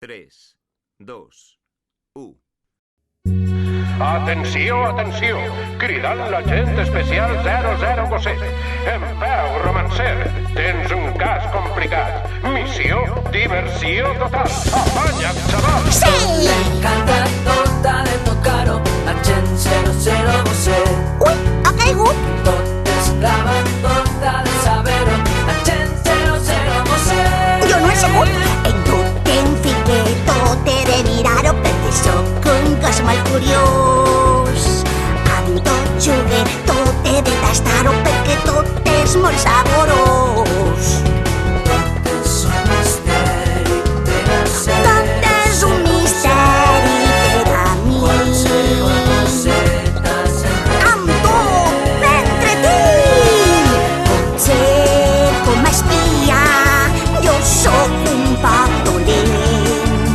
3, 2, 1. Atenció, atenció! Cridant l'agent especial 007. En peu, romancer. Tens un cas complicat. Missió, diversió total. Afanya't, xaval! Sí! Le encanta tota de tocar-ho, agent 00 você. Ui, ha caigut! Tot és clavant, tota de saber-ho, agent 00 você. Jo no he sabut! En tot em fiqué, tot he de mirar-ho perquè sóc un gos molt curiós. Amb tot jugué, tot he de tastar-ho perquè tot és molt saborós. Tot és un misteri per a ser. Tot és un misteri per a mi. Qualsevol coseta sempre Amb tot m'entretinc. Potser com a espia jo sóc un poc dolent,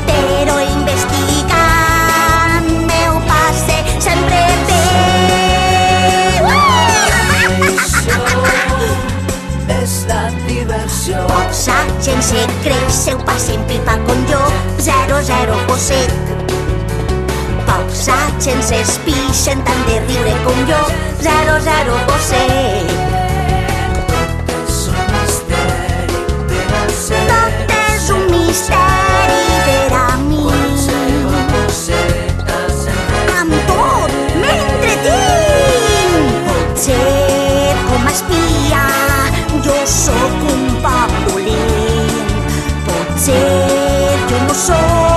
però investigant m'ho passe sempre bé. és la diversió. Pocs agents secrets seu passen pipa com jo, 00 poset. Pocs agents es pixen tant de riure com jo, 00 poset. És un misteri per a ser. Tot és un misteri per a mi. Qualsevol coseta sempre Amb tot m'entretinc. Potser com a espia jo sóc un poc dolent. Potser jo no sóc